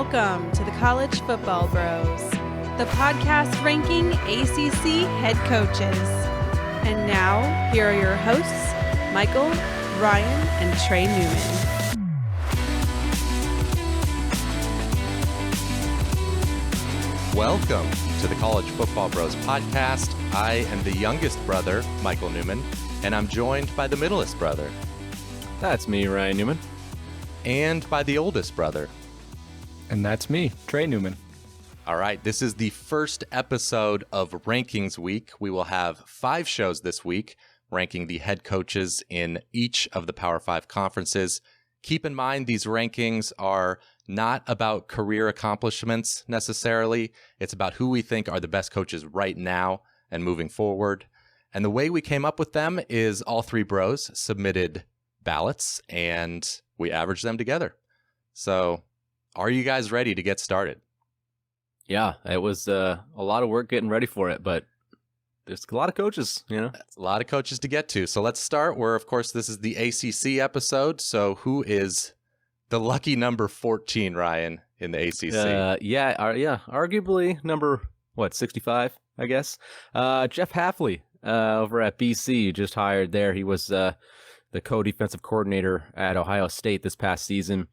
Welcome to the College Football Bros, the podcast ranking ACC head coaches. And now, here are your hosts, Michael, Ryan, and Trey Newman. Welcome to the College Football Bros podcast. I am the youngest brother, Michael Newman, and I'm joined by the middleest brother. That's me, Ryan Newman. And by the oldest brother. And that's me, Trey Newman. All right, this is the first episode of Rankings Week. We will have 5 shows this week, ranking the head coaches in each of the Power 5 conferences. Keep in mind, these rankings are not about career accomplishments necessarily. It's about who we think are the best coaches right now and moving forward. And the way we came up with them is all 3 bros submitted ballots, and we averaged them together. So, are you guys ready to get started? Yeah, it was a lot of work getting ready for it, but there's a lot of coaches, you know? That's a lot of coaches to get to. So let's start where, of course, this is the ACC episode. So who is the lucky number 14, Ryan, in the ACC? Arguably number, 65, I guess? Jeff Hafley over at BC, just hired there. He was the co-defensive coordinator at Ohio State this past season.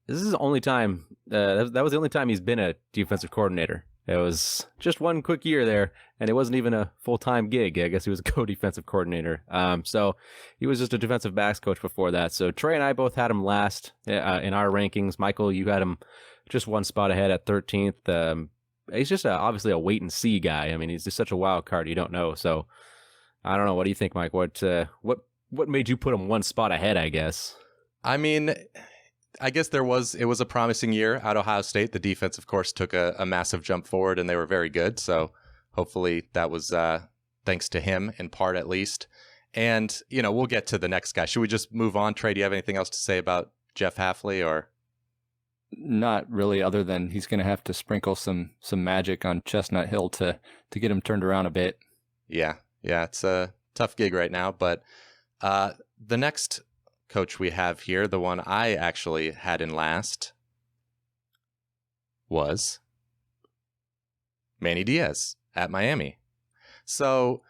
This is the only time, that was the only time he's been a defensive coordinator. It was just one quick year there, and it wasn't even a full-time gig. I guess he was a co-defensive coordinator. So he was just a defensive backs coach before that. So Trey and I both had him last in our rankings. Michael, you had him just one spot ahead at 13th. He's just obviously a wait-and-see guy. I mean, he's just such a wild card. You don't know. So I don't know. What do you think, Mike? What made you put him one spot ahead, I guess? I mean, I guess it was a promising year at Ohio State. The defense, of course, took a massive jump forward, and they were very good. So hopefully that was thanks to him, in part at least. And, we'll get to the next guy. Should we just move on? Trey, do you have anything else to say about Jeff Hafley? Or Not really, other than he's going to have to sprinkle some magic on Chestnut Hill to get him turned around a bit. Yeah, it's a tough gig right now. But the next coach we have here, the one I actually had in last, was Manny Diaz at Miami. So,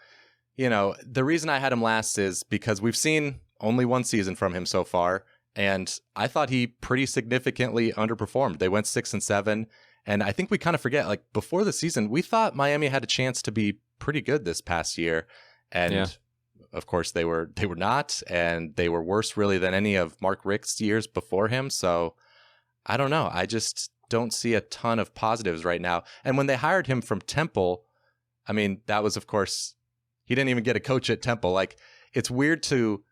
the reason I had him last is because we've seen only one season from him so far, and I thought he pretty significantly underperformed. They went 6-7, and I think we kind of forget, like, before the season, we thought Miami had a chance to be pretty good this past year, and yeah. Of course, they were not, and they were worse really than any of Mark Richt's years before him. So I don't know. I just don't see a ton of positives right now. And when they hired him from Temple, I mean, that was, of course, he didn't even get a coach at Temple. Like, it's weird to,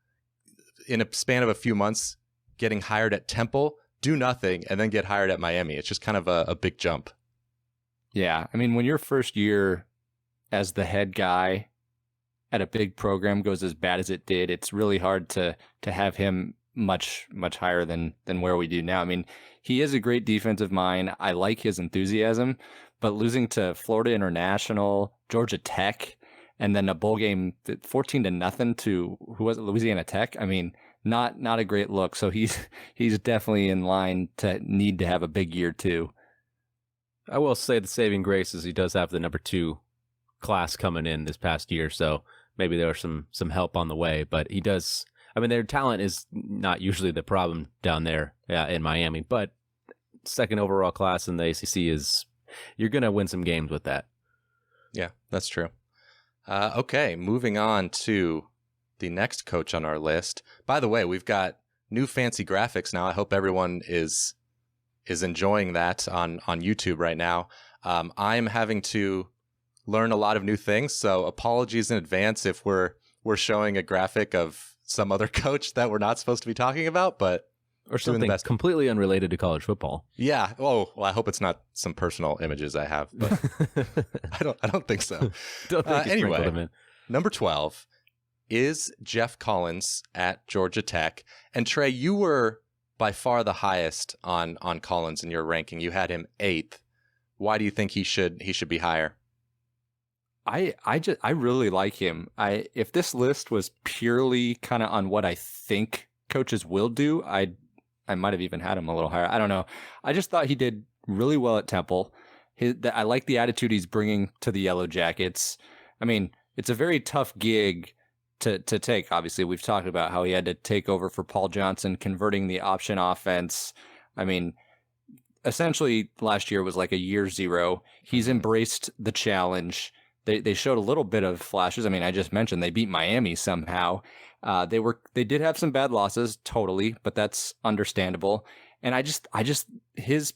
in a span of a few months, getting hired at Temple, do nothing, and then get hired at Miami. It's just kind of a big jump. Yeah. I mean, when your first year as the head guy at a big program goes as bad as it did, it's really hard to have him much higher than where we do now. I mean, he is a great defensive mind. I like his enthusiasm, but losing to Florida International, Georgia Tech, and then a bowl game 14-0 to who was it, Louisiana Tech. I mean, not a great look. So he's definitely in line to need to have a big year too. I will say the saving grace is he does have the number 2 class coming in this past year, so maybe there was some help on the way, but he does. I mean, their talent is not usually the problem down there in Miami, but second overall class in the ACC is, you're going to win some games with that. Yeah, that's true. Okay, moving on to the next coach on our list. By the way, we've got new fancy graphics now. I hope everyone is enjoying that on YouTube right now. I'm having to learn a lot of new things, so apologies in advance if we're showing a graphic of some other coach that we're not supposed to be talking about, but or something completely unrelated to college football. Yeah. Oh, well, I hope it's not some personal images I have, but I don't think so. Anyway, number 12 is Geoff Collins at Georgia Tech, and Trey, you were by far the highest on Collins in your ranking. You had him 8th. Why do you think he should be higher? I really like him. If this list was purely kind of on what I think coaches will do, I'd I might have even had him a little higher. I don't know. I just thought he did really well at Temple. I like the attitude he's bringing to the Yellow Jackets. I mean, it's a very tough gig to take. Obviously, we've talked about how he had to take over for Paul Johnson, converting the option offense. I mean, essentially last year was like a year zero. He's embraced the challenge. They showed a little bit of flashes. I mean, I just mentioned they beat Miami somehow. They did have some bad losses, totally, but that's understandable. And I just his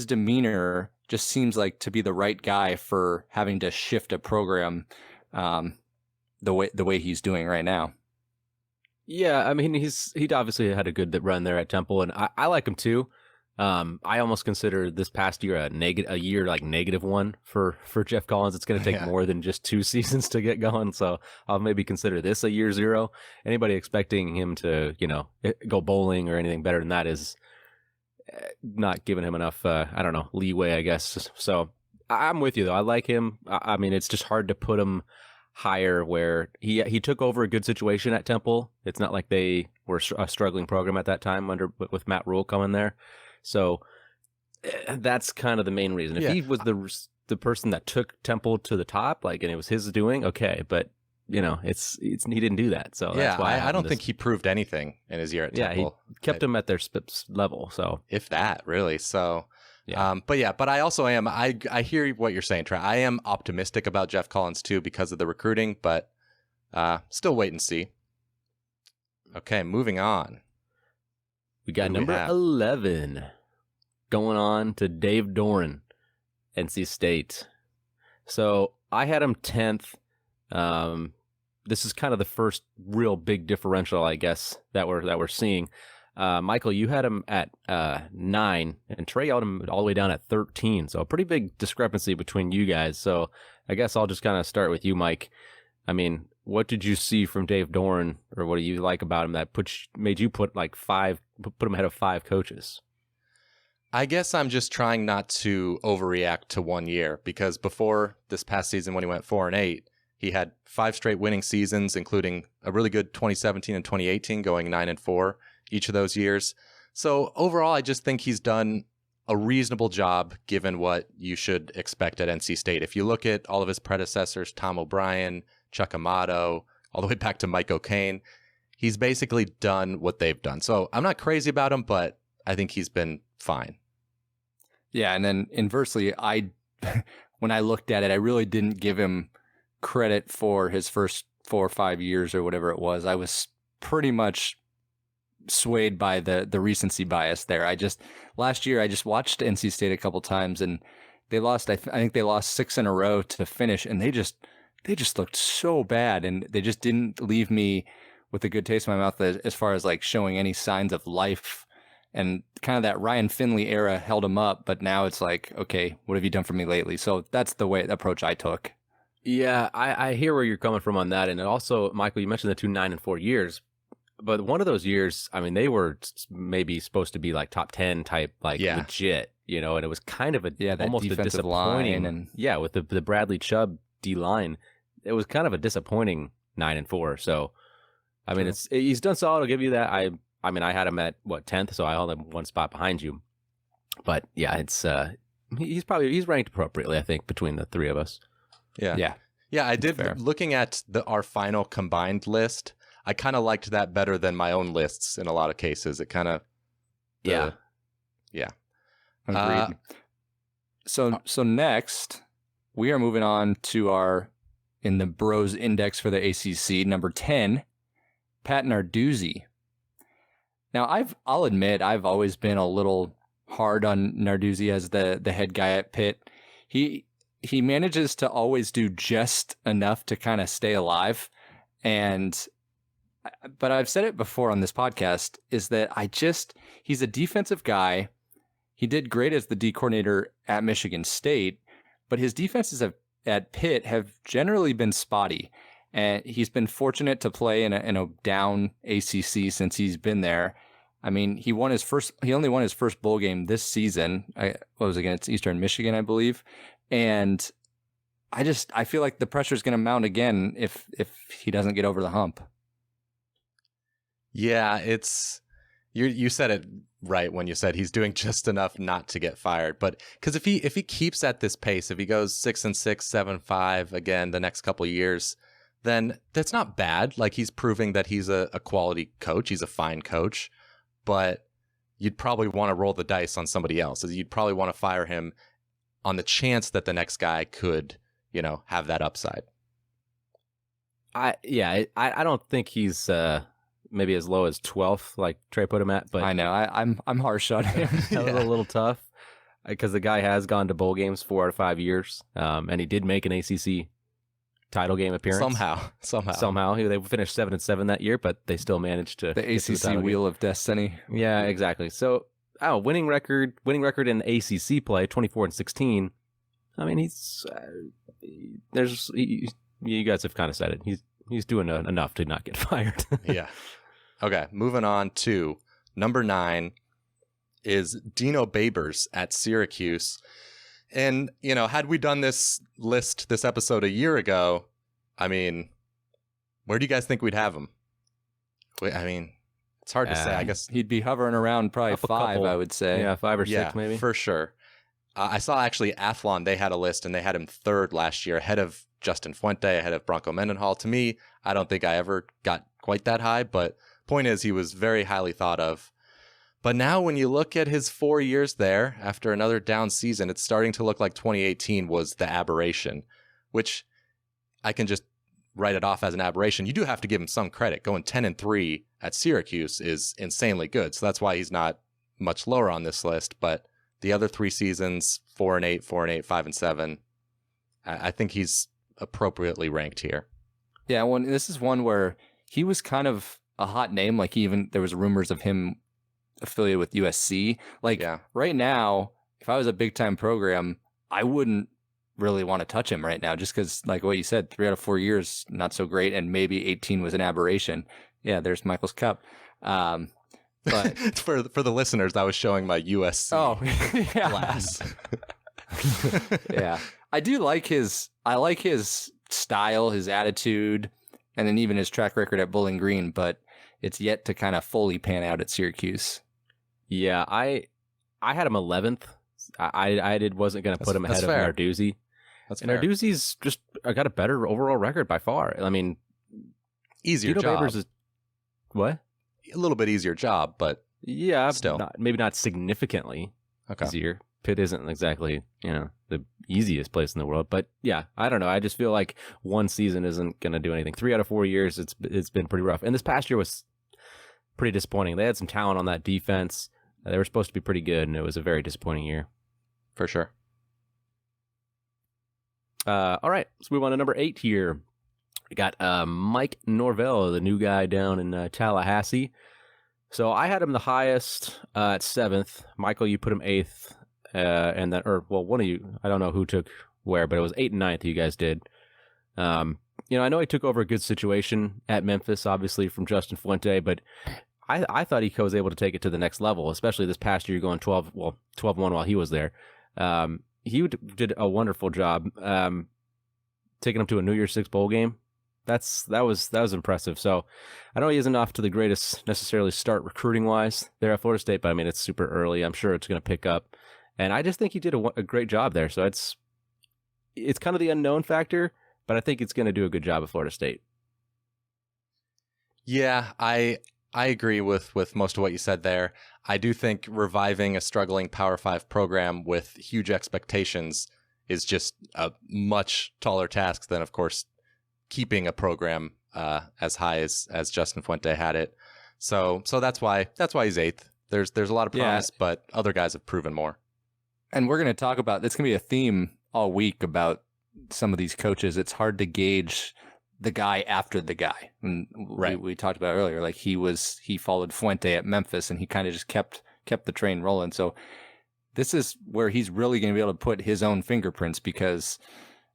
demeanor just seems like to be the right guy for having to shift a program the way he's doing right now. Yeah, I mean, he obviously had a good run there at Temple, and I like him too. I almost consider this past year a year like -1 for Geoff Collins. It's going to take more than just 2 seasons to get going, so I'll maybe consider this a year 0. Anybody expecting him to go bowling or anything better than that is not giving him enough leeway, I guess. So I'm with you though. I like him. I mean, it's just hard to put him higher where he took over a good situation at Temple. It's not like they were a struggling program at that time with Matt Rule coming there. So that's kind of the main reason. If he was the person that took Temple to the top, and it was his doing, okay, but he didn't do that. So that's why I don't think he proved anything in his year at Temple. He kept them at their spips level. So if that really. So but I also am. I hear what you're saying, Trey. I am optimistic about Geoff Collins too because of the recruiting, but still wait and see. Okay, moving on. We got number 11 going on to Dave Doeren, NC State. So I had him 10th. This is kind of the first real big differential, I guess, that we're seeing. Michael, you had him at 9, and Trey had him all the way down at 13. So a pretty big discrepancy between you guys. So I guess I'll just kind of start with you, Mike. I mean, what did you see from Dave Doeren, or what do you like about him that made you put him ahead of 5 coaches? I guess I'm just trying not to overreact to 1 year, because before this past season when he went 4-8, he had 5 straight winning seasons, including a really good 2017 and 2018 going 9-4 each of those years. So overall, I just think he's done a reasonable job given what you should expect at NC State. If you look at all of his predecessors, Tom O'Brien, Chuck Amato, all the way back to Mike O'Kane, he's basically done what they've done. So I'm not crazy about him, but I think he's been fine. Yeah, and then inversely, when I looked at it, I really didn't give him credit for his first 4 or 5 years or whatever it was. I was pretty much swayed by the recency bias there. Last year I just watched NC State a couple times, and they lost. I think they lost 6 in a row to finish, and they just looked so bad, and they just didn't leave me with a good taste in my mouth as far as like showing any signs of life. And kind of that Ryan Finley era held him up, but now it's like, okay, what have you done for me lately? So that's the approach I took. Yeah, I hear where you're coming from on that. And also, Michael, you mentioned the 2 9-4 years, but one of those years, I mean, they were maybe supposed to be like top 10 type, legit, and it was kind of almost a disappointing line with the Bradley Chubb D line, it was kind of a disappointing 9-4. So, I mean, he's done solid. I'll give you that. I mean, I had him at 10th, so I held him 1 spot behind you. But yeah, it's he's ranked appropriately, I think, between the 3 of us. Yeah. I did. Fair. Looking at our final combined list, I kind of liked that better than my own lists in a lot of cases. It kind of, yeah. Agreed. So next, we are moving on to in the Bros Index for the ACC, number 10, Pat Narduzzi. Now, I'll admit I've always been a little hard on Narduzzi as the head guy at Pitt. He manages to always do just enough to kind of stay alive. But I've said it before on this podcast, is that he's a defensive guy. He did great as the D coordinator at Michigan State, but his defenses at Pitt have generally been spotty. And he's been fortunate to play in a down ACC since he's been there. I mean, he only won his first bowl game this season. Against Eastern Michigan, I believe. And I feel like the pressure is going to mount again if he doesn't get over the hump. Yeah, You said it right when you said he's doing just enough not to get fired. But because if he keeps at this pace, if he goes 6-6, 7-5 again the next couple of years, then that's not bad. Like, he's proving that he's a quality coach. He's a fine coach, but you'd probably want to roll the dice on somebody else. You'd probably want to fire him on the chance that the next guy could, have that upside. I don't think he's maybe as low as 12th, like Trey put him at. But I know I'm harsh on him. a little tough because the guy has gone to bowl games 4 out of 5 years, and he did make an ACC title game appearance. Somehow they finished 7-7 that year, but they still managed to the ACC wheel of destiny. Yeah, exactly. So, winning record in ACC play, 24-16. I mean, you guys have kind of said it. He's doing enough to not get fired. Yeah. Okay, moving on to number 9 is Dino Babers at Syracuse. And, had we done this episode a year ago, I mean, where do you guys think we'd have him? I mean, it's hard to say. I guess he'd be hovering around probably 5, I would say. Yeah, 5 or 6 maybe. For sure. I saw actually Athlon, they had a list, and they had him 3rd last year, ahead of Justin Fuente, ahead of Bronco Mendenhall. To me, I don't think I ever got quite that high, but point is he was very highly thought of. But now when you look at his 4 years there, after another down season, it's starting to look like 2018 was the aberration, which I can just write it off as an aberration. You do have to give him some credit. Going 10-3 at Syracuse is insanely good. So that's why he's not much lower on this list. But the other 3 seasons, 4-8, 4-8, 5-7, I think he's appropriately ranked here. Yeah, this is one where he was kind of a hot name. Like, there was rumors of him affiliated with USC. Like, right now, if I was a big time program, I wouldn't really want to touch him right now, just because, like what you said, 3 out of 4 years, not so great, and maybe 18 was an aberration. Yeah, there's Michael's cup. But for the listeners, I was showing my USC glass. Yeah, I like his style, his attitude, and then even his track record at Bowling Green, but it's yet to kind of fully pan out at Syracuse. Yeah, I had him 11th. I wasn't going to put him ahead of Narduzzi. That's and fair. Narduzzi's just got a better overall record by far. I mean, easier Dino job. Babers is what? A little bit easier job, but still, maybe not significantly easier. Pitt isn't exactly the easiest place in the world, but yeah, I don't know. I just feel like one season isn't going to do anything. 3 out of 4 years, it's been pretty rough, and this past year was pretty disappointing. They had some talent on that defense. They were supposed to be pretty good, and it was a very disappointing year. For sure. All right, let's move on to number 8 here. We got Mike Norvell, the new guy down in Tallahassee. So I had him the highest at 7th. Michael, you put him 8th. And then, one of you, I don't know who took where, but it was 8th and 9th you guys did. I know he took over a good situation at Memphis, obviously, from Justin Fuente, but I thought he was able to take it to the next level, especially this past year going 12-1 while he was there. He did a wonderful job taking him to a New Year's Six bowl game. That was impressive. So I know he isn't off to the greatest necessarily start recruiting wise there at Florida State, but I mean, it's super early. I'm sure it's going to pick up, and I just think he did a great job there. So it's kind of the unknown factor, but I think it's going to do a good job at Florida State. Yeah, I agree with most of what you said there. I do think reviving a struggling Power 5 program with huge expectations is just a much taller task than, of course, keeping a program as high as Justin Fuente had it. So that's why he's 8th. There's a lot of promise, but other guys have proven more. And we're going to talk about, it's going to be a theme all week about some of these coaches. It's hard to gauge the guy after the guy. And we talked about earlier, like he followed Fuente at Memphis, and he kind of just kept the train rolling. So this is where he's really going to be able to put his own fingerprints, because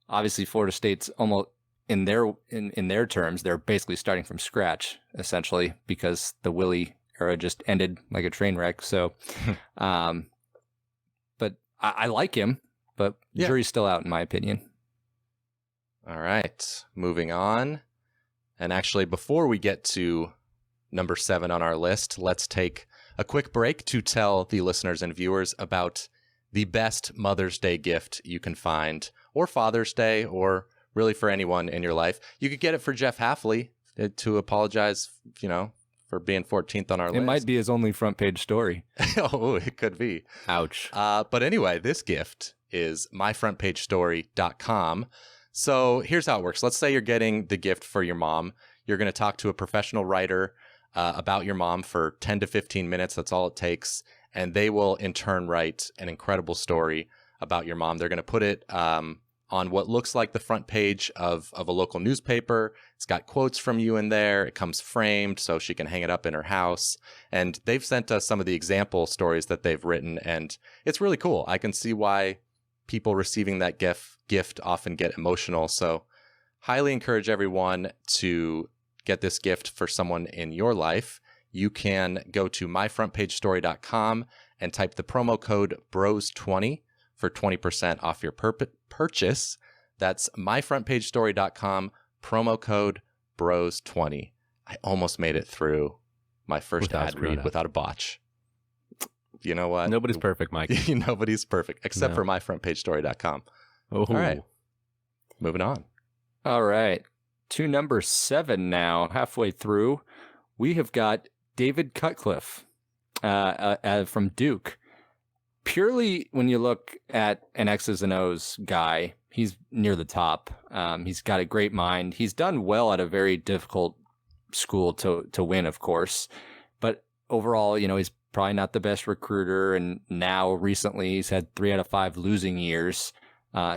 obviously Florida State's almost in their terms, they're basically starting from scratch essentially, because the Willie era just ended like a train wreck. So, but I like him, but jury's still out in my opinion. All right, moving on. And actually, before we get to number 7 on our list, let's take a quick break to tell the listeners and viewers about the best Mother's Day gift you can find, or Father's Day, or really for anyone in your life. You could get it for Jeff Hafley to apologize, for being 14th on our list. It might be his only front page story. Oh, it could be. Ouch. But anyway, this gift is myfrontpagestory.com. So here's how it works. Let's say you're getting the gift for your mom. You're going to talk to a professional writer about your mom for 10 to 15 minutes. That's all it takes. And they will in turn write an incredible story about your mom. They're going to put it on what looks like the front page of a local newspaper. It's got quotes from you in there. It comes framed so she can hang it up in her house. And they've sent us some of the example stories that they've written, and it's really cool. I can see why people receiving that gift often get emotional. So highly encourage everyone to get this gift for someone in your life. You can go to myfrontpagestory.com and type the promo code BROS20 for 20% off your purchase. That's myfrontpagestory.com, promo code BROS20. I almost made it through my first ad read without a botch. You know what? Nobody's perfect, Mike. Nobody's perfect, except for myfrontpagestory.com. Oh. All right. Moving on. All right. To number 7 now, halfway through, we have got David Cutcliffe from Duke. Purely when you look at an X's and O's guy, he's near the top. He's got a great mind. He's done well at a very difficult school to win, of course. But overall, he's probably not the best recruiter. And now recently he's had 3 out of 5 losing years.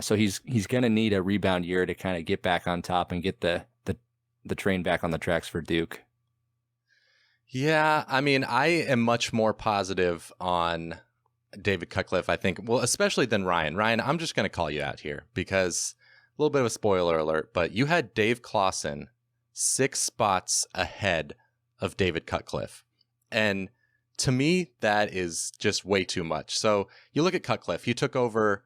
So he's going to need a rebound year to kind of get back on top and get the train back on the tracks for Duke. Yeah, I mean, I am much more positive on David Cutcliffe, I think, well, especially than Ryan. Ryan, I'm just going to call you out here because a little bit of a spoiler alert, but you had Dave Clawson 6 spots ahead of David Cutcliffe. And to me, that is just way too much. So you look at Cutcliffe, he took over,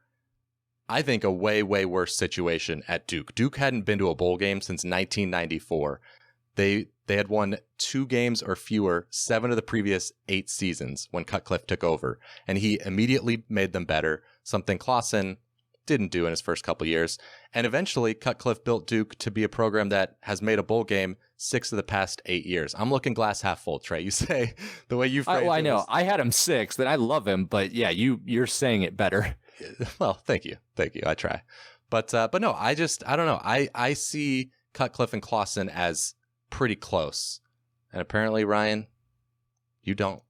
I think, a way, way worse situation at Duke. Duke hadn't been to a bowl game since 1994. They had won 2 games or fewer 7 of the previous 8 seasons when Cutcliffe took over, and he immediately made them better, something Clawson didn't do in his first couple years. And eventually, Cutcliffe built Duke to be a program that has made a bowl game 6 of the past 8 years. I'm looking glass half full, Trey. You say the way you phrased it. I know. I had him 6, and I love him, but yeah, you're saying it better. Well, thank you. I try. But no, I don't know. I see Cutcliffe and Clawson as pretty close. And apparently, Ryan, you don't.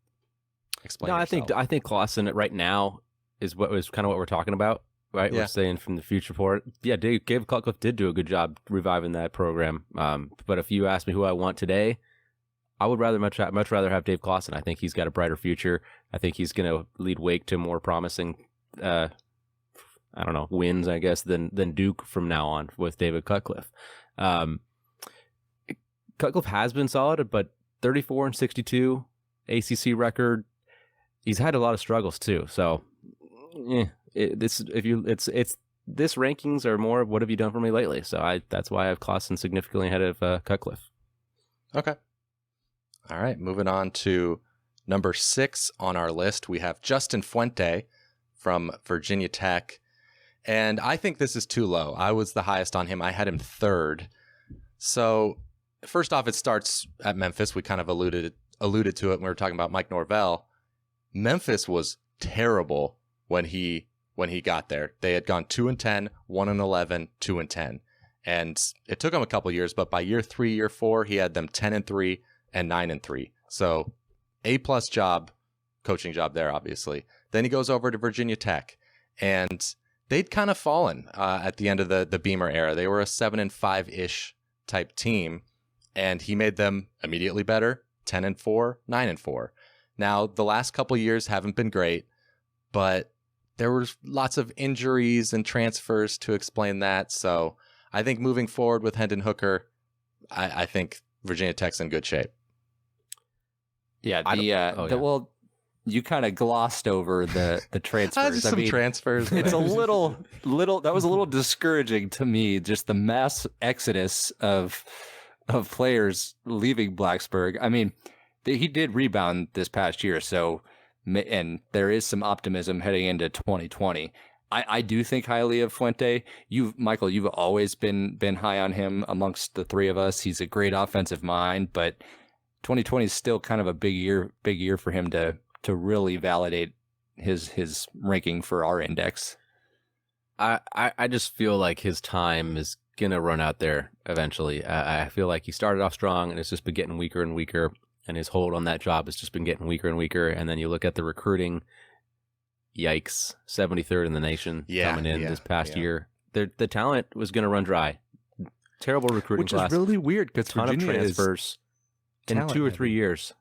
Explain yourself. I think Clawson right now is what we're talking about, right? Yeah. We're saying from the future for it. Yeah, Dave Cutcliffe did do a good job reviving that program. But if you ask me who I want today, I would much rather have Dave Clawson. I think he's got a brighter future. I think he's going to lead Wake to more promising wins, I guess, than Duke from now on with David Cutcliffe. Cutcliffe has been solid, but 34-62 ACC record. He's had a lot of struggles too. So, this rankings are more of what have you done for me lately. So that's why I have Clawson significantly ahead of Cutcliffe. Okay. All right, moving on to number 6 on our list. We have Justin Fuente from Virginia Tech. And I think this is too low. I was the highest on him. I had him 3rd. So first off, it starts at Memphis. We kind of alluded to it when we were talking about Mike Norvell. Memphis was terrible when he got there. They had gone 2-10, 1-11, 2-10. And it took him a couple years, but by year 3, year 4, he had them 10-3 and 9-3. So A+ job, coaching job there, obviously. Then he goes over to Virginia Tech, and they'd kind of fallen at the end of the Beamer era. They were a 7-5-ish type team, and he made them immediately better, 10-4, 9-4. Now, the last couple years haven't been great, but there were lots of injuries and transfers to explain that. So I think moving forward with Hendon Hooker, I think Virginia Tech's in good shape. Yeah, well, you kind of glossed over the transfers. Some transfers. It's a little. That was a little discouraging to me. Just the mass exodus of players leaving Blacksburg. I mean, he did rebound this past year. So, and there is some optimism heading into 2020. I do think highly of Fuente. Michael, you've always been high on him amongst the three of us. He's a great offensive mind, but 2020 is still kind of a big year for him to really validate his ranking for our index. I just feel like his time is gonna run out there eventually. I feel like he started off strong and it's just been getting weaker and weaker, and his hold on that job has just been getting weaker and weaker. And then you look at the recruiting. Yikes, 73rd in the nation coming in this past year. The talent was going to run dry. Terrible recruiting class. Which is really weird because ton of transfers in 2 or 3 years.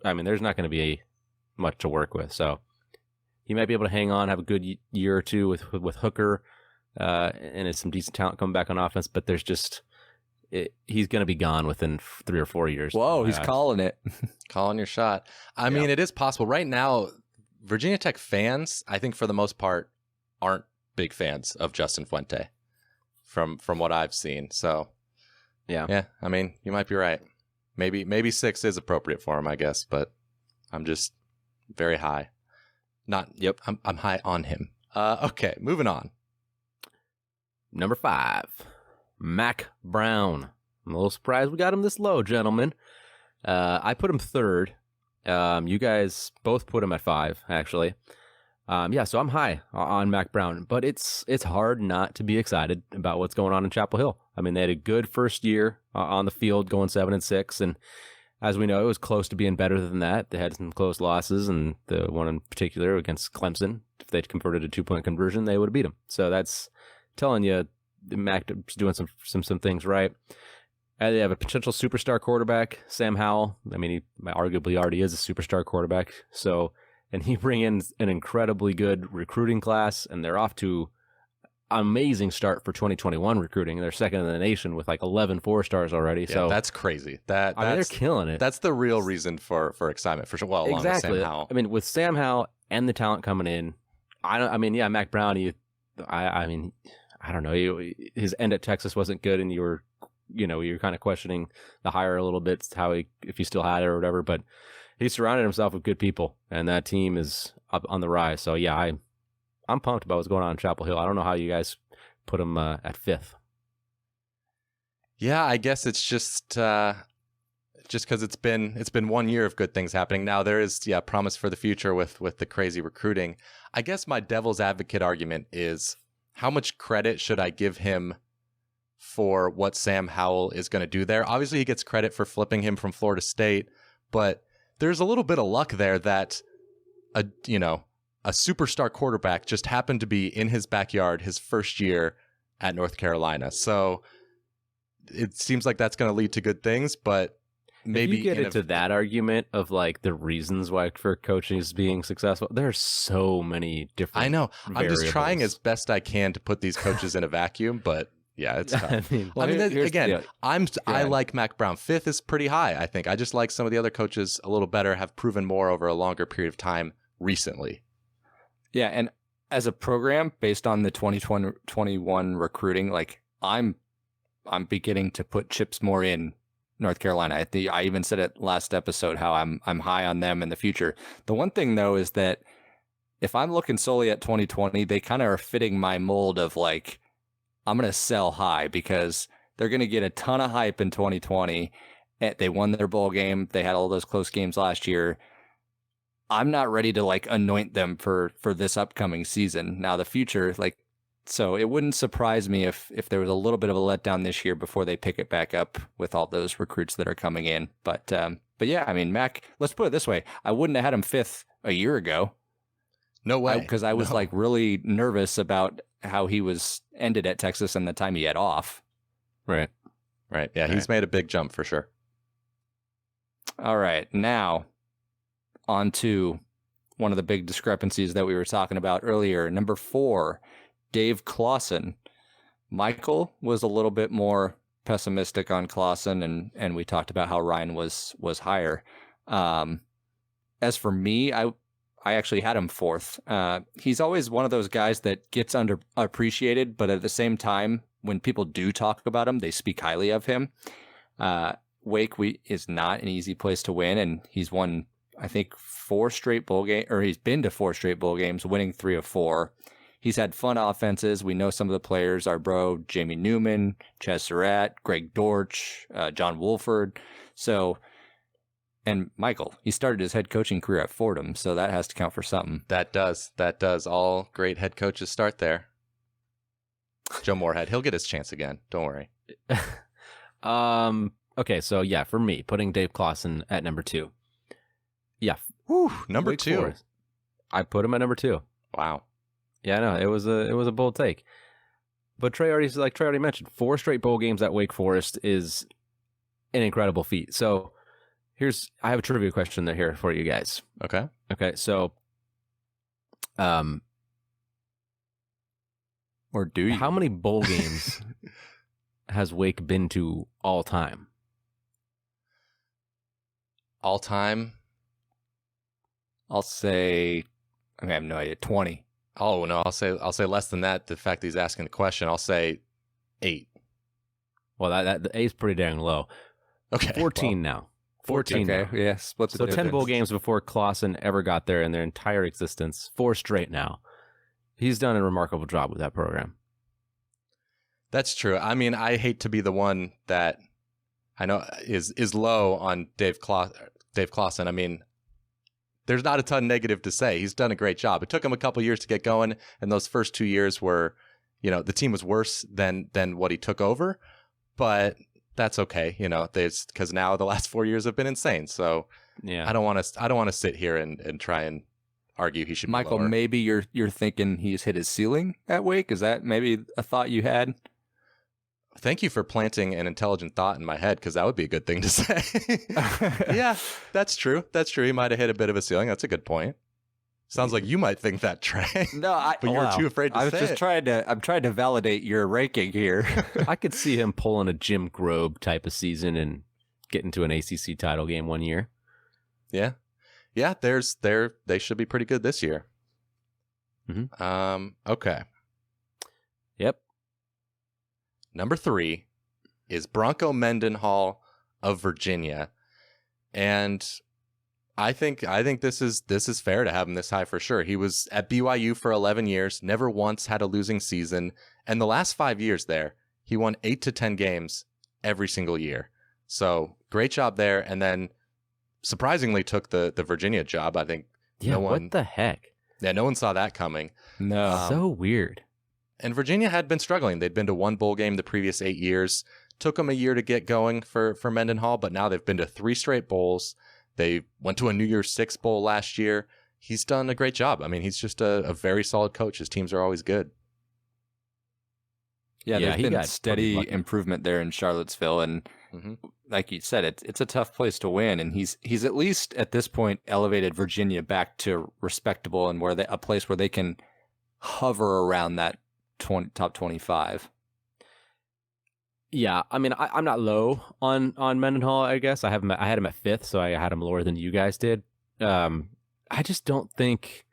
I mean, there's not going to be much to work with. So he might be able to hang on, have a good year or two with Hooker, and it's some decent talent coming back on offense. But there's just he's going to be gone within 3 or 4 years. Whoa, he's calling it, calling your shot. I mean, it is possible right now. Virginia Tech fans, I think for the most part, aren't big fans of Justin Fuente from what I've seen. So, yeah, I mean, you might be right. Maybe 6 is appropriate for him, I guess, but I'm just very high. I'm high on him. Okay, moving on. Number 5, Mack Brown. I'm a little surprised we got him this low, gentlemen. I put him 3rd. You guys both put him at 5, actually. So I'm high on Mack Brown, but it's hard not to be excited about what's going on in Chapel Hill. I mean, they had a good first year on the field, going 7-6, and as we know, it was close to being better than that. They had some close losses, and the one in particular against Clemson. If they'd converted a 2-point conversion, they would have beat them. So that's telling you Mack is doing some things right. They have a potential superstar quarterback, Sam Howell. I mean, he arguably already is a superstar quarterback. So, and he bring in an incredibly good recruiting class, and they're off to an amazing start for 2021 recruiting. They're second in the nation with like 11 4-stars already. Yeah, so that's crazy. I mean, they're killing it. That's the real reason for excitement for sure. Well, along with Sam Howell. I mean, with Sam Howell and the talent coming in, Mack Brown. I don't know. His end at Texas wasn't good, and you're kind of questioning the hire a little bit, if he still had it or whatever, but he surrounded himself with good people, and that team is up on the rise. So yeah, I'm pumped about what's going on in Chapel Hill. I don't know how you guys put him at 5th. Yeah, I guess it's just because it's been 1 year of good things happening. Now there is promise for the future with the crazy recruiting. I guess my devil's advocate argument is, how much credit should I give him for what Sam Howell is going to do there? Obviously, he gets credit for flipping him from Florida State, but there's a little bit of luck there that a superstar quarterback just happened to be in his backyard his first year at North Carolina. So it seems like that's going to lead to good things, but maybe if you get into that argument of like the reasons why for coaching is being successful, there's so many different. I know. Variables. I'm just trying as best I can to put these coaches in a vacuum, but yeah, it's tough. I like Mack Brown. 5th is pretty high, I think. I just like some of the other coaches a little better, have proven more over a longer period of time recently. Yeah, and as a program, based on the 2021 recruiting, like I'm beginning to put chips more in North Carolina. I even said it last episode how I'm high on them in the future. The one thing though is that if I'm looking solely at 2020, they kind of are fitting my mold of like, I'm going to sell high because they're going to get a ton of hype in 2020. They won their bowl game. They had all those close games last year. I'm not ready to like anoint them for this upcoming season. Now the future, so it wouldn't surprise me if there was a little bit of a letdown this year before they pick it back up with all those recruits that are coming in. But yeah, I mean, Mack, let's put it this way. I wouldn't have had him 5th a year ago. No way. Because I was like really nervous about how he was ended at Texas and the time he had off. Right. Yeah, he's made a big jump for sure. All right. Now on to one of the big discrepancies that we were talking about earlier. Number 4, Dave Clawson. Michael was a little bit more pessimistic on Clawson, and we talked about how Ryan was higher. As for me, I actually had him 4th. He's always one of those guys that gets underappreciated, but at the same time, when people do talk about him, they speak highly of him. Wake is not an easy place to win, and he's won, I think, 4 straight bowl games, or he's been to 4 straight bowl games, winning 3 of 4. He's had fun offenses. We know some of the players, our bro, Jamie Newman, Chaz Surratt, Greg Dortch, John Wolford. So, and Michael, he started his head coaching career at Fordham, so that has to count for something. That does. All great head coaches start there. Joe Moorhead, he'll get his chance again. Don't worry. Okay, so yeah, for me, putting Dave Clawson at number 2. Yeah. Whew, number Wake 2. Forest. I put him at number 2. Wow. Yeah, no, it was a bold take. But Trey already mentioned, 4 straight bowl games at Wake Forest is an incredible feat. So I have a trivia question here for you guys. Okay. Okay, so Or do you? how many bowl games has Wake been to all time? All time? I'll say, I have no idea, 20. Oh, no, I'll say less than that. The fact that he's asking the question, I'll say 8. Well, that the 8 is pretty dang low. Okay. 14 now. 14 Okay, now. yeah, split the So 10 bowl difference. games before Clawson ever got there in their entire existence. 4 straight now. He's done a remarkable job with that program. That's true. I mean, I hate to be the one that I know is low on Dave Clawson. I mean, there's not a ton negative to say. He's done a great job. It took him a couple years to get going, and those first 2 years were, the team was worse than what he took over, but that's okay, because now the last 4 years have been insane. So Yeah. I don't want to sit here and try and argue he should be Michael, lower. maybe you're thinking he's hit his ceiling at Wake? Is that maybe a thought you had? Thank you for planting an intelligent thought in my head, because that would be a good thing to say. Yeah, that's true. He might have hit a bit of a ceiling. That's a good point. Sounds like you might think that, Trey. No, but you're too afraid to I was say just it. I'm trying to validate your ranking here. I could see him pulling a Jim Grobe type of season and getting to an ACC title game one year. Yeah. Yeah, they should be pretty good this year. Mm-hmm. Okay. Yep. Number 3 is Bronco Mendenhall of Virginia. And I think this is fair to have him this high for sure. He was at BYU for 11 years, never once had a losing season, and the last 5 years there, he won 8 to 10 games every single year. So, great job there, and then surprisingly took the Virginia job. I think Yeah, what the heck? Yeah, no one saw that coming. No. So weird. And Virginia had been struggling. They'd been to 1 bowl game the previous 8 years. Took them a year to get going for Mendenhall, but now they've been to 3 straight bowls. They went to a New Year's Six bowl last year. He's done a great job. I mean, he's just a very solid coach. His teams are always good. Yeah, Yeah, there's he been got steady pretty lucky. improvement there in Charlottesville, and like you said, it's a tough place to win. And he's at least at this point elevated Virginia back to respectable and a place where they can hover around that top 25. Yeah, I mean, I'm not low on Mendenhall. I guess I had him at 5th, so I had him lower than you guys did. I just don't think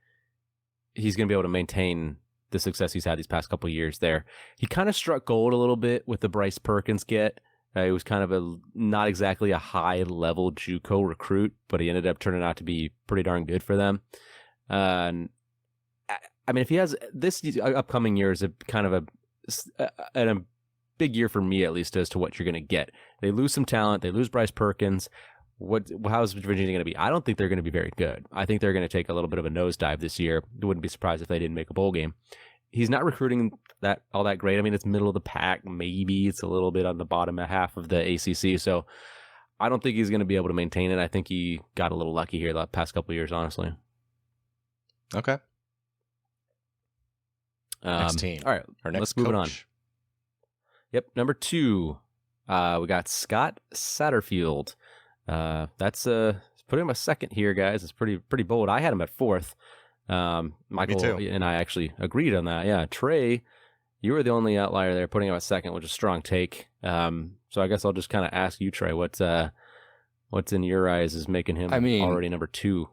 he's going to be able to maintain the success he's had these past couple of years there. He kind of struck gold a little bit with the Bryce Perkins get. He was kind of not exactly a high-level JUCO recruit, but he ended up turning out to be pretty darn good for them. And I mean, if he has this upcoming year is a kind of a big year for me, at least, as to what you're going to get. They lose some talent. They lose Bryce Perkins. How's Virginia going to be? I don't think they're going to be very good. I think they're going to take a little bit of a nosedive this year. I wouldn't be surprised if they didn't make a bowl game. He's not recruiting all that great. I mean, it's middle of the pack. Maybe it's a little bit on the bottom half of the ACC. So I don't think he's going to be able to maintain it. I think he got a little lucky here the past couple of years, honestly. Okay. Next team. All right. Our next let's move it on. coach. Yep. Number 2, we got Scott Satterfield. That's put him a 2nd here, guys. It's pretty bold. I had him at 4th. Michael and I actually agreed on that. Yeah, Trey, you were the only outlier there, putting him at 2nd, which is a strong take. So I guess I'll just kind of ask you, Trey, what's in your eyes is making him already number 2?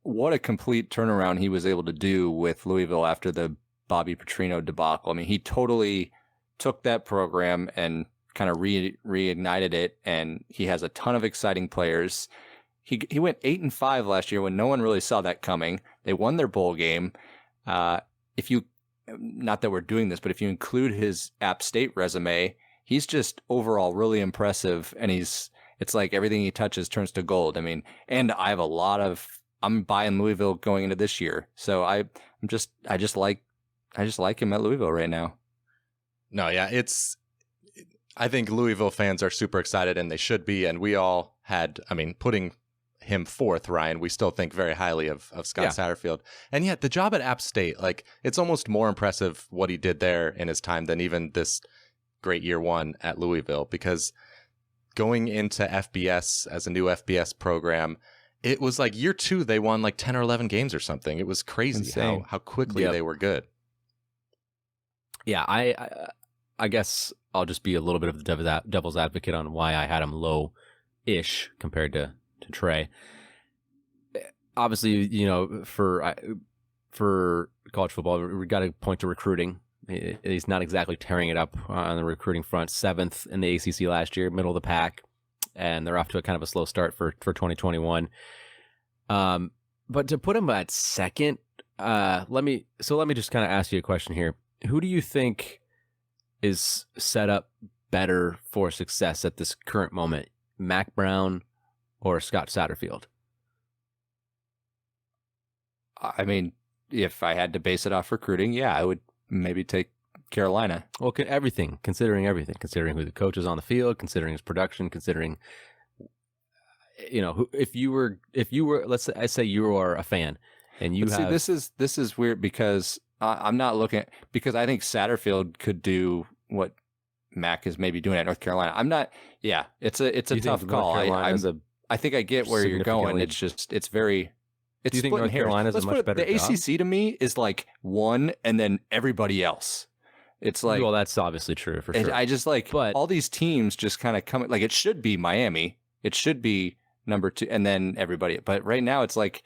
What a complete turnaround he was able to do with Louisville after the Bobby Petrino debacle. I mean, he totally took that program and kind of reignited it, and he has a ton of exciting players. He went 8-5 last year when no one really saw that coming. They won their bowl game. If you, not that we're doing this, but if you include his App State resume, he's just overall really impressive, and it's like everything he touches turns to gold. I mean, and I'm buying Louisville going into this year, so I just like him at Louisville right now. No, yeah, I think Louisville fans are super excited, and they should be. And we all putting him fourth, Ryan, we still think very highly of Scott Satterfield. And yet the job at App State, like, it's almost more impressive what he did there in his time than even this great year one at Louisville, because going into FBS as a new FBS program, it was like year two, they won like 10 or 11 games or something. It was crazy how quickly they were good. Yeah, I guess I'll just be a little bit of the devil's advocate on why I had him low-ish compared to Trey. Obviously, you know, for college football, we got to point to recruiting. He's not exactly tearing it up on the recruiting front. 7th in the ACC last year, middle of the pack, and they're off to a kind of a slow start for 2021. But to put him at second, let me just kind of ask you a question here. Who do you think is set up better for success at this current moment, Mack Brown or Scott Satterfield? I mean, if I had to base it off recruiting, yeah, I would maybe take Carolina. Well, considering everything, considering who the coach is on the field, considering his production, considering, you know, if you were, let's say, I say you are a fan, and you have. See, this is weird because I'm not looking because I think Satterfield could do what Mack is maybe doing at North Carolina. I'm not. Yeah, it's a tough call. I think I get where you're going. It's just it's very. Do you think North Carolina is a much better job? The ACC to me is like one and then everybody else. It's like, well, that's obviously true for sure. I just like all these teams just kind of come like it should be Miami. It should be number 2 and then everybody. But right now it's like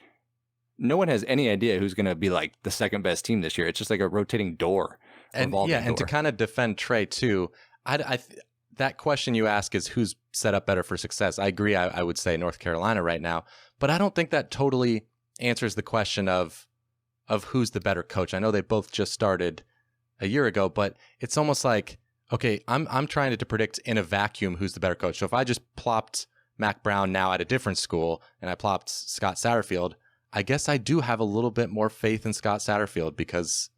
no one has any idea who's going to be like the second best team this year. It's just like a rotating door. And to kind of defend Trey too, that question you ask is who's set up better for success. I agree. I would say North Carolina right now, but I don't think that totally answers the question of who's the better coach. I know they both just started a year ago, but it's almost like, okay, I'm trying to predict in a vacuum who's the better coach. So if I just plopped Mack Brown now at a different school and I plopped Scott Satterfield, I guess I do have a little bit more faith in Scott Satterfield because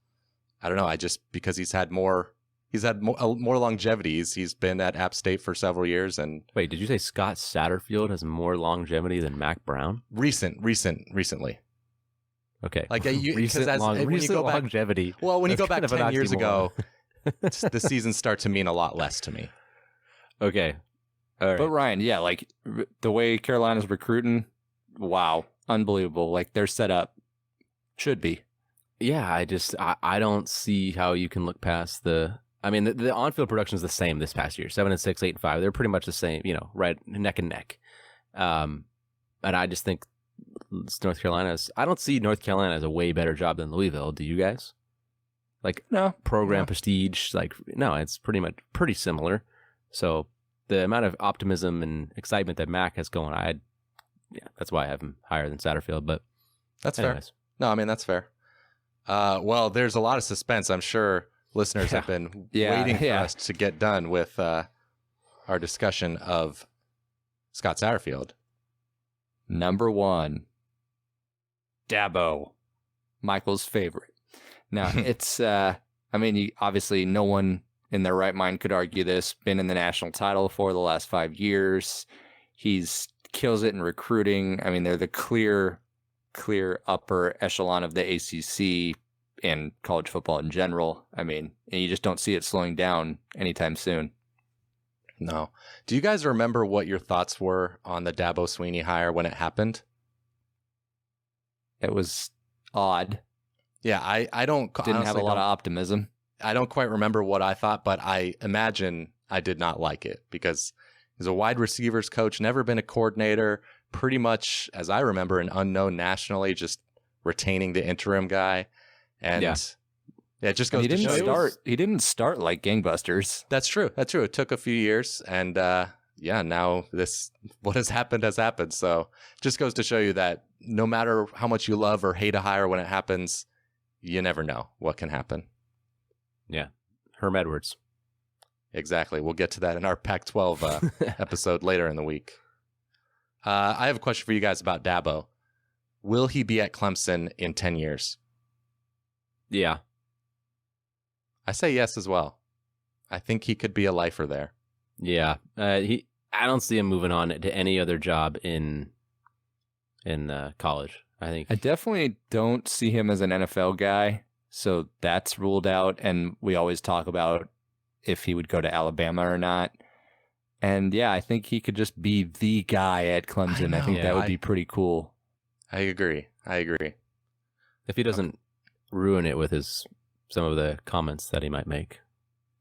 I don't know, because he's had more longevity. He's been at App State for several years. And wait, did you say Scott Satterfield has more longevity than Mack Brown? Recently. Okay. Like when you go back, longevity. Well, when you go back 10 years ago, the seasons start to mean a lot less to me. Okay. All right. But Ryan, yeah, like the way Carolina's recruiting, wow, unbelievable. Like their setup should be. Yeah, I don't see how you can look past the on-field production is the same this past year, 7-6, 8-5. They're pretty much the same, you know, right neck and neck. And I just think North Carolina's. I don't see North Carolina as a way better job than Louisville. Do you guys? Like no program prestige? Like no, it's pretty similar. So the amount of optimism and excitement that Mack has going, that's why I have him higher than Satterfield. But that's anyways. Fair. No, I mean that's fair. Well, there's a lot of suspense. I'm sure listeners have been waiting for us to get done with our discussion of Scott Satterfield. Number 1, Dabo, Michael's favorite. Now, it's, obviously no one in their right mind could argue this. Been in the national title for the last 5 years. He's kills it in recruiting. I mean, they're the clear upper echelon of the ACC and college football in general. I mean, and you just don't see it slowing down anytime soon. No. Do you guys remember what your thoughts were on the Dabo Swinney hire when it happened? It was odd. Yeah, I didn't have a lot of optimism. I don't quite remember what I thought, but I imagine I did not like it because he's a wide receivers coach, never been a coordinator, pretty much, as I remember, an unknown nationally, just retaining the interim guy. And Yeah, it just goes to show you. He didn't start like gangbusters. That's true. That's true. It took a few years, and now what has happened has happened. So just goes to show you that no matter how much you love or hate a hire when it happens, you never know what can happen. Yeah. Herm Edwards. Exactly. We'll get to that in our Pac-12 episode later in the week. I have a question for you guys about Dabo. Will he be at Clemson in 10 years? Yeah. I say yes as well. I think he could be a lifer there. Yeah. I don't see him moving on to any other job in college. I definitely don't see him as an NFL guy. So that's ruled out. And we always talk about if he would go to Alabama or not. And yeah, I think he could just be the guy at Clemson. I think that would be pretty cool. I agree. If he doesn't ruin it with some of the comments that he might make.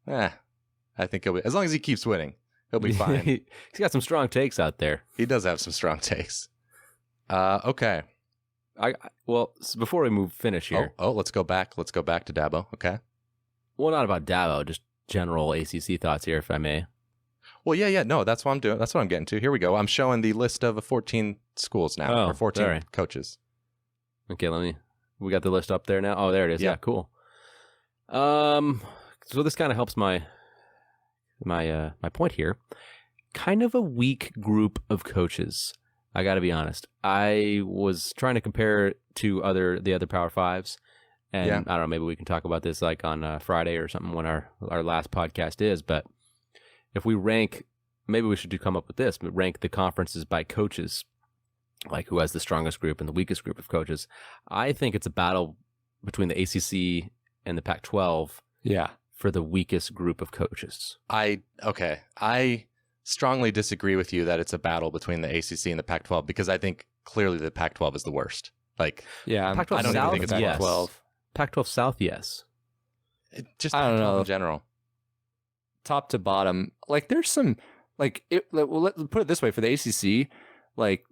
I think he'll be, as long as he keeps winning, he'll be fine. He's got some strong takes out there. He does have some strong takes. Okay. Well, before we finish here. Oh, let's go back. Let's go back to Dabo. Okay. Well, not about Dabo, just general ACC thoughts here, if I may. Well, yeah. No, that's what I'm doing. That's what I'm getting to. Here we go. I'm showing the list of 14 schools now, or 14 coaches. Okay, we got the list up there now. Oh, there it is. Yeah, cool. So this kind of helps my point here. Kind of a weak group of coaches. I got to be honest. I was trying to compare to the other Power Fives, and I don't know. Maybe we can talk about this like on Friday or something when our last podcast is. But if we rank, maybe we should come up with this. But rank the conferences by coaches, like who has the strongest group and the weakest group of coaches. I think it's a battle between the ACC and the Pac-12. Yeah. For the weakest group of coaches. I strongly disagree with you that it's a battle between the ACC and the Pac-12 because I think clearly the Pac-12 is the worst. Pac-12 I don't South, even think it's Pac-12. Pac-12 South, yes. I don't know in general. Top to bottom, there's some let's put it this way for the ACC.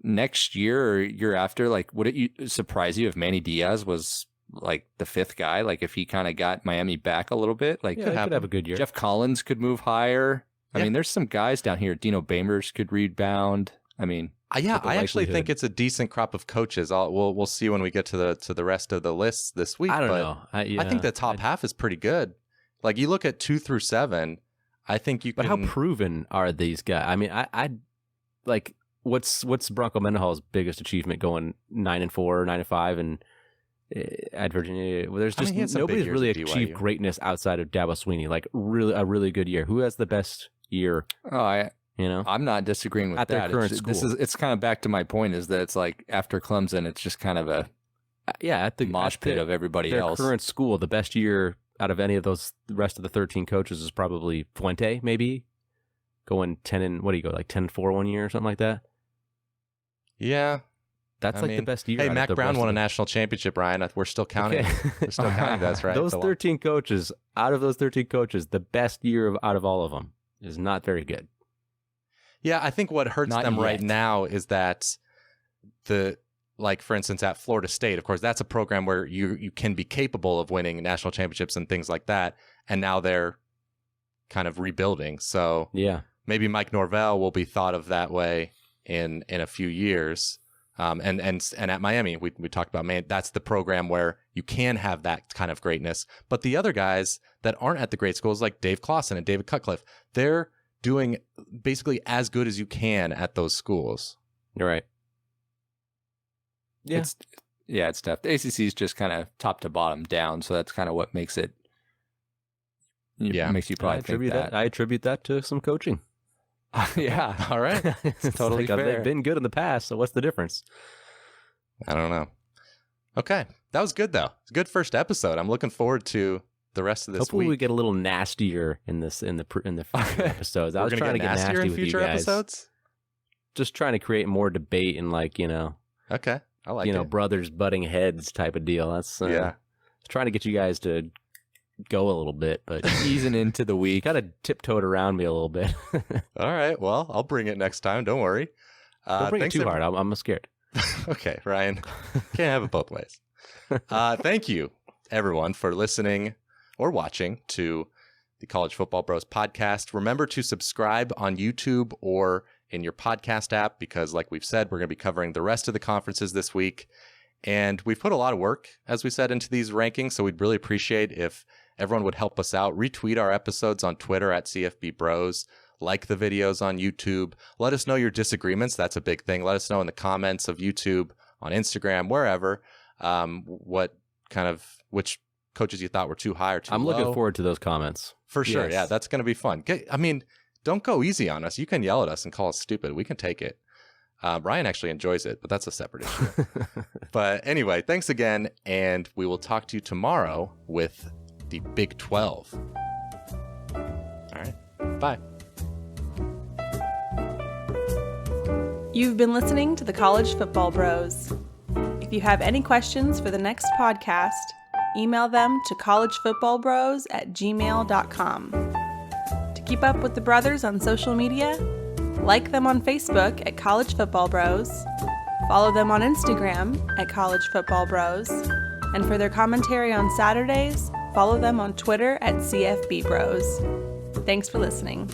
Next year or year after, would it surprise you if Manny Diaz was the fifth guy? If he kind of got Miami back a little bit, could have a good year. Geoff Collins could move higher. I mean, there's some guys down here. Dino Babers could rebound. I mean, I actually think it's a decent crop of coaches. We'll see when we get to the rest of the lists this week. I don't know. I think the top half is pretty good. You look at 2 through 7, I think you can. But how proven are these guys? I mean, I what's Bronco Mendenhall's biggest achievement, going 9-4, 9-5, and at Virginia? Well, there's just nobody's really achieved greatness outside of Dabo Swinney. A really good year. Who has the best year? I'm not disagreeing with at that. Their current school. It's kind of back to my point is that it's after Clemson, it's just kind of a at the mosh pit of everybody else. Their current school, the best year out of any of those, the rest of the 13 coaches is probably Fuente, maybe going 10 and 10-4 one year or something like that. Yeah. That's the best year. Hey, Mack Brown won a national championship, Ryan. We're still counting. Okay. We're still counting. That's right. Those 13 coaches, out of those 13 coaches, the best year out of all of them is not very good. Yeah, I think what hurts them right now is that for instance, at Florida State, of course, that's a program where you can be capable of winning national championships and things like that. And now they're kind of rebuilding. So maybe Mike Norvell will be thought of that way in a few years. And at Miami, we talked about, that's the program where you can have that kind of greatness. But the other guys that aren't at the great schools, like Dave Clawson and David Cutcliffe, they're doing basically as good as you can at those schools. You're right. Yeah. It's tough. The ACC is just kind of top to bottom down, so that's kind of what makes it. Makes you probably think that. I attribute that to some coaching. Yeah. All right. It's totally fair. They've been good in the past, so what's the difference? I don't know. Okay. That was good, though. It's a good first episode. I'm looking forward to the rest of this Hopefully week. we get a little nastier in the future episodes. I was trying to get nasty in with future you guys. episodes? Just trying to create more debate and Okay. I like it. Brothers butting heads type of deal. That's trying to get you guys to go a little bit, but easing into the week. Kind of tiptoed around me a little bit. All right. Well, I'll bring it next time. Don't worry. Don't bring it too hard. I'm scared. Okay, Ryan. Can't have it both ways. Thank you, everyone, for listening or watching to the College Football Bros podcast. Remember to subscribe on YouTube or in your podcast app because, like we've said, we're going to be covering the rest of the conferences this week. And we've put a lot of work, as we said, into these rankings, so we'd really appreciate if everyone would help us out. Retweet our episodes on Twitter at CFB Bros. Like the videos on YouTube. Let us know your disagreements. That's a big thing. Let us know in the comments of YouTube, on Instagram, wherever, which coaches you thought were too high or too low. I'm looking forward to those comments. For sure. Yes. Yeah, that's going to be fun. I mean, don't go easy on us. You can yell at us and call us stupid. We can take it. Ryan actually enjoys it, but that's a separate issue. But anyway, thanks again, and we will talk to you tomorrow with the Big 12. All right. Bye. You've been listening to the College Football Bros. If you have any questions for the next podcast, email them to collegefootballbros@gmail.com. To keep up with the brothers on social media, like them on Facebook at College Football Bros, follow them on Instagram at College Football Bros, and for their commentary on Saturdays, follow them on Twitter at CFB Bros. Thanks for listening.